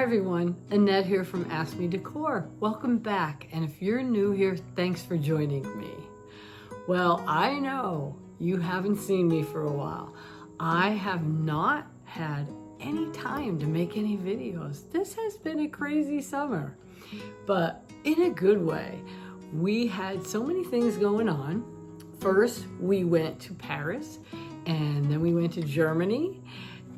Hi everyone, Annette here from Ask Me Decor. Welcome back, and if you're new here, thanks for joining me. Well, I know you haven't seen me for a while. I have not had any time to make any videos. This has been a crazy summer, but in a good way. We had so many things going on. First, we went to Paris, and then we went to Germany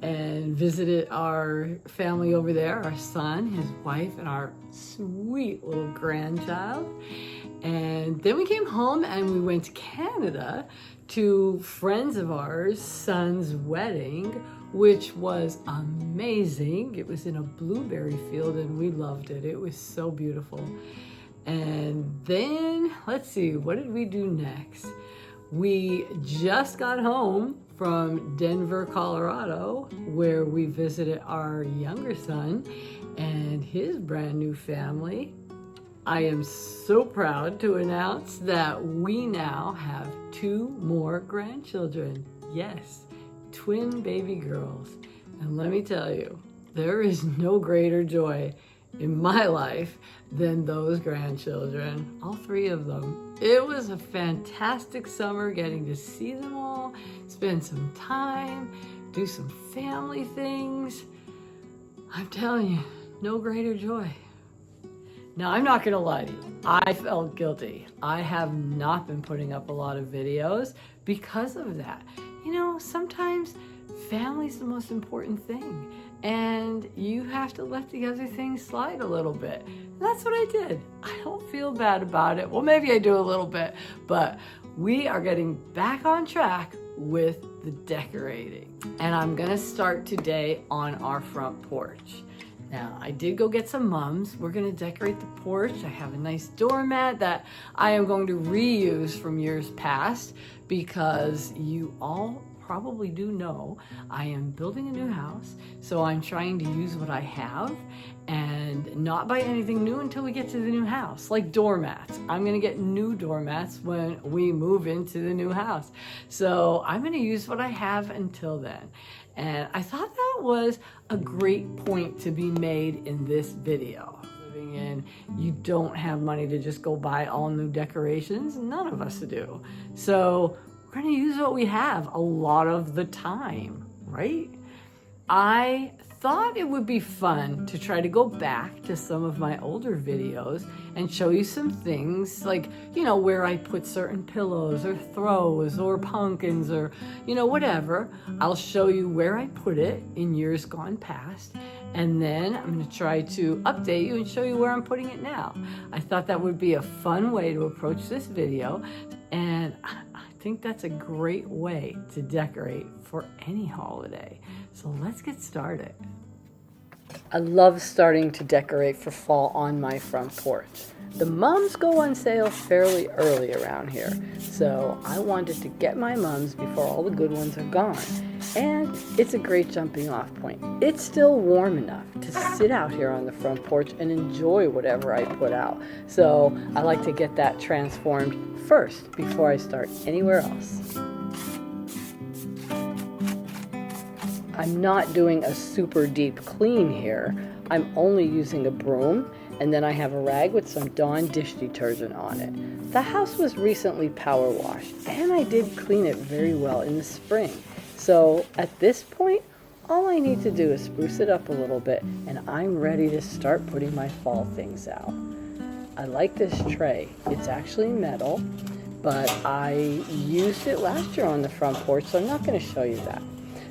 and visited our family over there, our son, his wife, and our sweet little grandchild. And then we came home and we went to Canada to friends of ours' son's wedding, which was amazing. It was in a blueberry field and we loved it. It was so beautiful. And then, let's see, what did we do next? We just got home from Denver, Colorado, where we visited our younger son and his brand new family. I am so proud to announce that we now have 2 more grandchildren. Yes, twin baby girls. And let me tell you, there is no greater joy in my life than those grandchildren, all 3 of them. It was a fantastic summer getting to see them all, spend some time, do some family things. I'm telling you, no greater joy. Now, I'm not gonna lie to you, I felt guilty. I have not been putting up a lot of videos because of that. You know, sometimes family's the most important thing, and you have to let the other things slide a little bit. And that's what I did. I don't feel bad about it. Well, maybe I do a little bit, but we are getting back on track with the decorating. And I'm gonna start today on our front porch. Now, I did go get some mums. We're gonna decorate the porch. I have a nice doormat that I am going to reuse from years past because you all probably do know I am building a new house, so I'm trying to use what I have and not buy anything new until we get to the new house, like doormats. I'm gonna get new doormats when we move into the new house. So I'm gonna use what I have until then. And I thought that was a great point to be made in this video. Living in, you don't have money to just go buy all new decorations. None of us do. So we're gonna use what we have a lot of the time, right? I thought it would be fun to try to go back to some of my older videos and show you some things like, you know, where I put certain pillows or throws or pumpkins or, you know, whatever. I'll show you where I put it in years gone past. And then I'm gonna try to update you and show you where I'm putting it now. I thought that would be a fun way to approach this video. And I think that's a great way to decorate for any holiday. So let's get started. I love starting to decorate for fall on my front porch. The mums go on sale fairly early around here, so I wanted to get my mums before all the good ones are gone. And it's a great jumping off point. It's still warm enough to sit out here on the front porch and enjoy whatever I put out. So I like to get that transformed first before I start anywhere else. I'm not doing a super deep clean here. I'm only using a broom, and then I have a rag with some Dawn dish detergent on it. The house was recently power washed, and I did clean it very well in the spring. So at this point, all I need to do is spruce it up a little bit, and I'm ready to start putting my fall things out. I like this tray. It's actually metal, but I used it last year on the front porch, so I'm not going to show you that.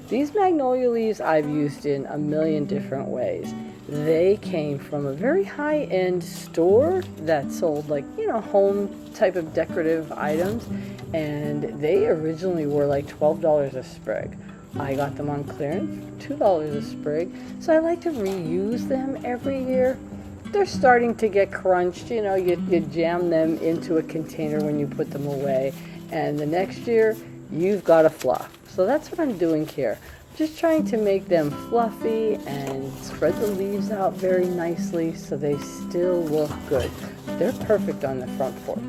These magnolia leaves I've used in a million different ways. They came from a very high-end store that sold, like, you know, home type of decorative items, and they originally were like $12 a sprig. I got them on clearance for $2 a sprig, so I like to reuse them every year. They're starting to get crunched, you know, you jam them into a container when you put them away, and the next year you've got a fluff. So that's what I'm doing here. Just trying to make them fluffy and spread the leaves out very nicely so they still look good. They're perfect on the front porch.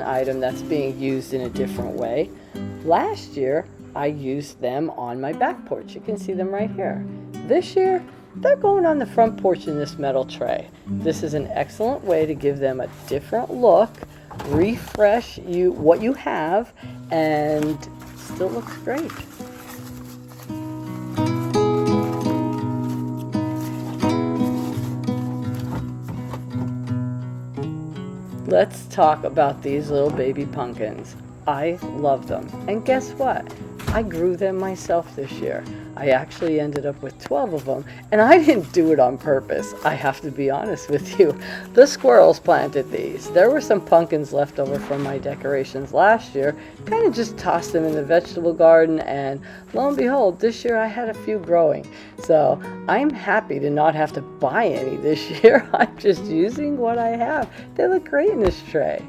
item that's being used in a different way. Last year, I used them on my back porch. You can see them right here. This year, they're going on the front porch in this metal tray. This is an excellent way to give them a different look, refresh what you have, and still looks great. Let's talk about these little baby pumpkins. I love them. And guess what? I grew them myself this year. I actually ended up with 12 of them, and I didn't do it on purpose. I have to be honest with you. The squirrels planted these. There were some pumpkins left over from my decorations last year. Kind of just tossed them in the vegetable garden, and lo and behold, this year I had a few growing. So I'm happy to not have to buy any this year. I'm just using what I have. They look great in this tray.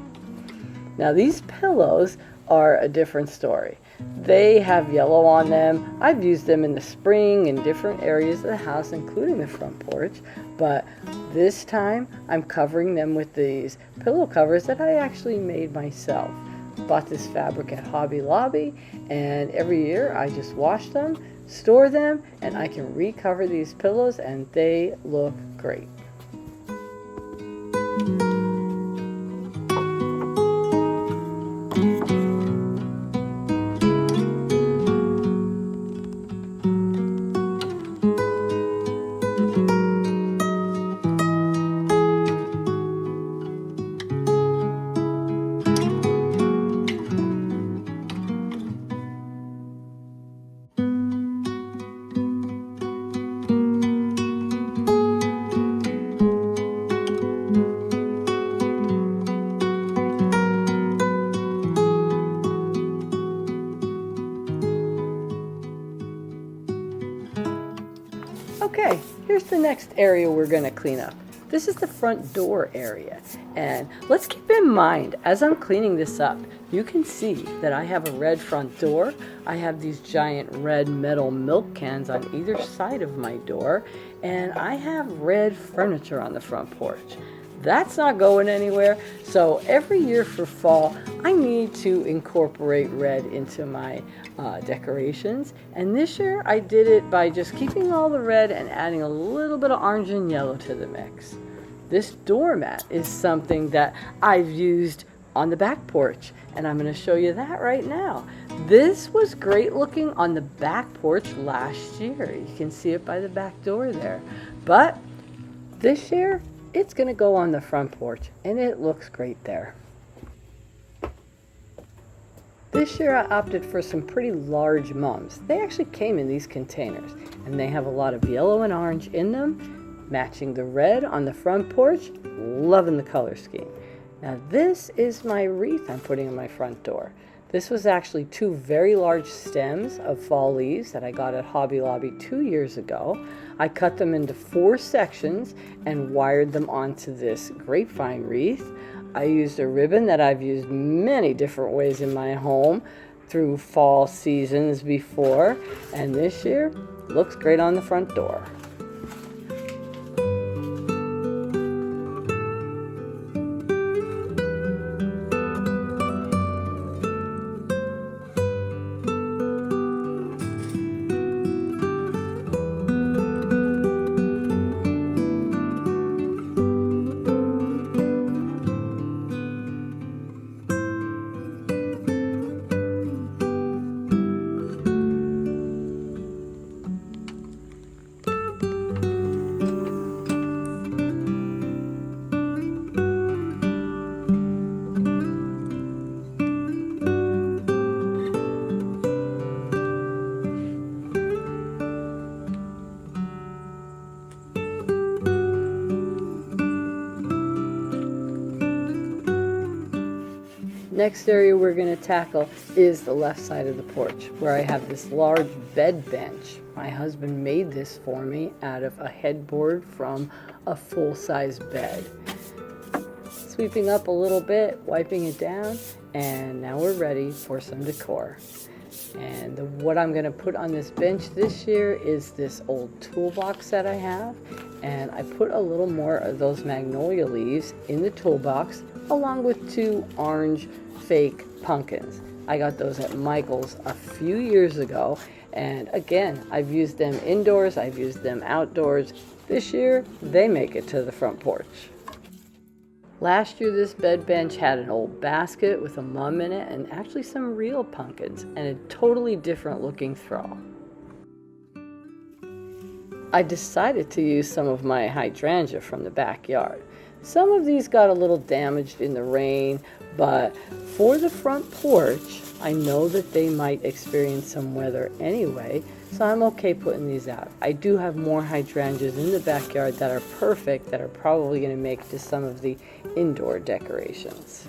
Now these pillows are a different story. They have yellow on them. I've used them in the spring in different areas of the house, including the front porch, but this time I'm covering them with these pillow covers that I actually made myself. Bought this fabric at Hobby Lobby, and every year I just wash them, store them, and I can recover these pillows, and they look great. Okay, here's the next area we're going to clean up. This is the front door area, and let's keep in mind as I'm cleaning this up, you can see that I have a red front door. I have these giant red metal milk cans on either side of my door, and I have red furniture on the front porch. That's not going anywhere, so every year for fall I need to incorporate red into my decorations, and this year I did it by just keeping all the red and adding a little bit of orange and yellow to the mix. This doormat is something that I've used on the back porch, and I'm going to show you that right now. This was great looking on the back porch last year. You can see it by the back door there, but this year it's going to go on the front porch, and it looks great there. This year I opted for some pretty large mums. They actually came in these containers, and they have a lot of yellow and orange in them, matching the red on the front porch. Loving the color scheme. Now this is my wreath I'm putting on my front door. This was actually 2 very large stems of fall leaves that I got at Hobby Lobby 2 years ago. I cut them into 4 sections and wired them onto this grapevine wreath. I used a ribbon that I've used many different ways in my home through fall seasons before, and this year looks great on the front door. Next area we're going to tackle is the left side of the porch, where I have this large bed bench. My husband made this for me out of a headboard from a full-size bed. Sweeping up a little bit, wiping it down, and now we're ready for some decor. And what I'm going to put on this bench this year is this old toolbox that I have, and I put a little more of those magnolia leaves in the toolbox along with 2 orange fake pumpkins. I got those at Michael's a few years ago, and again, I've used them indoors, I've used them outdoors. This year, they make it to the front porch. Last year, this bed bench had an old basket with a mum in it and actually some real pumpkins and a totally different looking throw. I decided to use some of my hydrangea from the backyard. Some of these got a little damaged in the rain, but for the front porch, I know that they might experience some weather anyway, so I'm okay putting these out. I do have more hydrangeas in the backyard that are perfect, that are probably going to make it to some of the indoor decorations.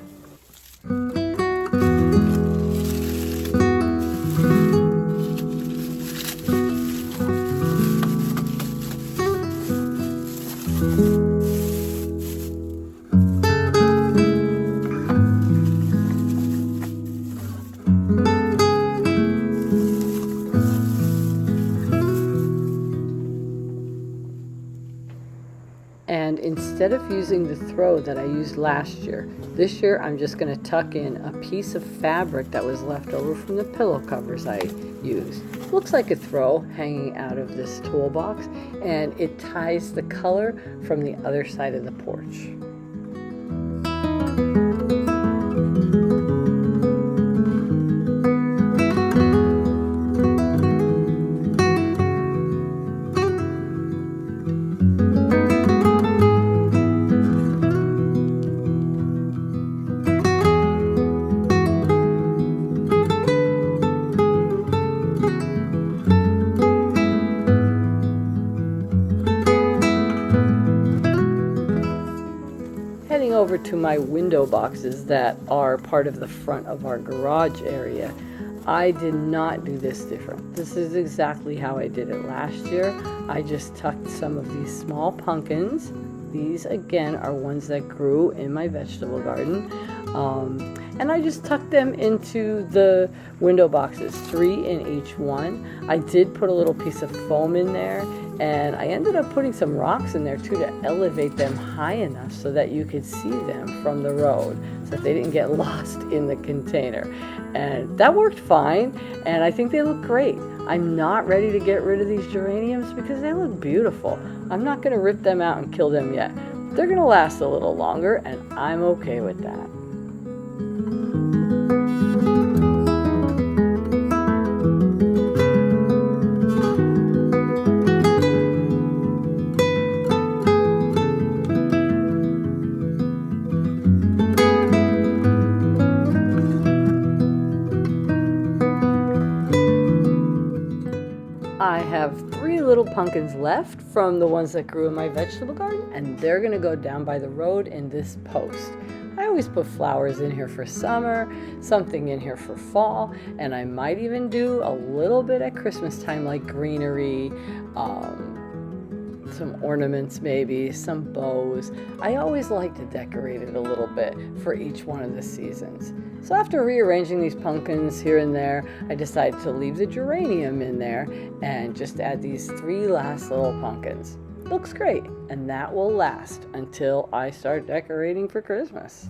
And instead of using the throw that I used last year, this year I'm just going to tuck in a piece of fabric that was left over from the pillow covers I used. Looks like a throw hanging out of this toolbox, and it ties the color from the other side of the porch. Heading over to my window boxes that are part of the front of our garage area, I did not do this different. This is exactly how I did it last year. I just tucked some of these small pumpkins. These again are ones that grew in my vegetable garden. And I just tucked them into the window boxes, 3 in each one. I did put a little piece of foam in there, and I ended up putting some rocks in there too to elevate them high enough so that you could see them from the road, so that they didn't get lost in the container. And that worked fine, and I think they look great. I'm not ready to get rid of these geraniums because they look beautiful. I'm not going to rip them out and kill them yet. They're going to last a little longer, and I'm okay with that. I have 3 little pumpkins left from the ones that grew in my vegetable garden, and they're going to go down by the road in this post. I always put flowers in here for summer, something in here for fall, and I might even do a little bit at Christmas time, like greenery, some ornaments maybe, some bows. I always like to decorate it a little bit for each one of the seasons. So after rearranging these pumpkins here and there, I decided to leave the geranium in there and just add these 3 last little pumpkins. Looks great, and that will last until I start decorating for Christmas.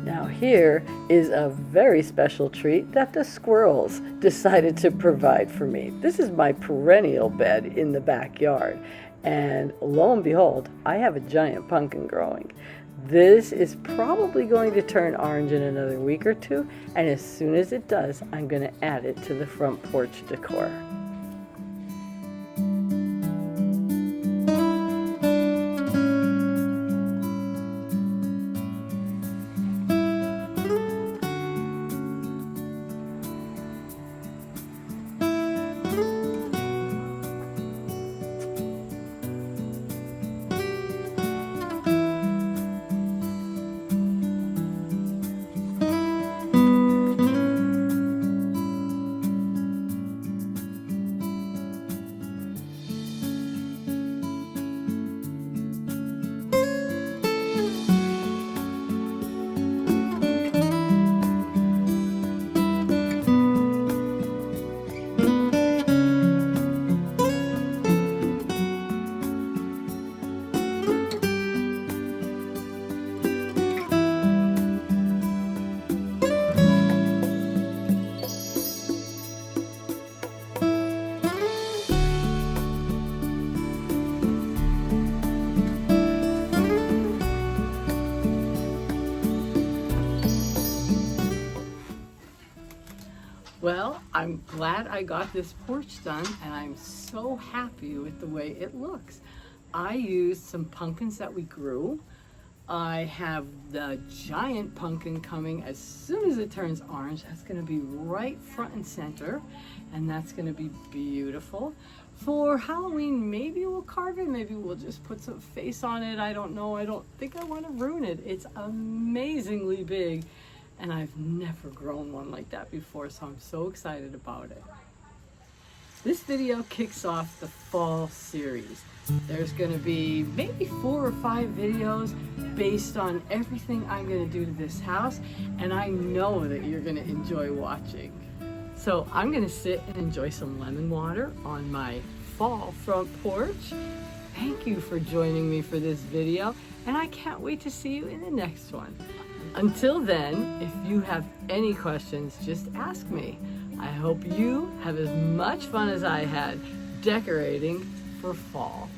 Now here is a very special treat that the squirrels decided to provide for me. This is my perennial bed in the backyard, and lo and behold, I have a giant pumpkin growing. This is probably going to turn orange in another week or 2, and as soon as it does, I'm going to add it to the front porch decor. I'm glad I got this porch done, and I'm so happy with the way it looks. I used some pumpkins that we grew. I have the giant pumpkin coming as soon as it turns orange. That's gonna be right front and center, and that's gonna be beautiful. For Halloween, maybe we'll carve it, maybe we'll just put some face on it. I don't know, I don't think I wanna ruin it. It's amazingly big, and I've never grown one like that before, so I'm so excited about it. This video kicks off the fall series. There's gonna be maybe 4 or 5 videos based on everything I'm gonna do to this house, and I know that you're gonna enjoy watching. So I'm gonna sit and enjoy some lemon water on my fall front porch. Thank you for joining me for this video, and I can't wait to see you in the next one. Until then, if you have any questions, just ask me. I hope you have as much fun as I had decorating for fall.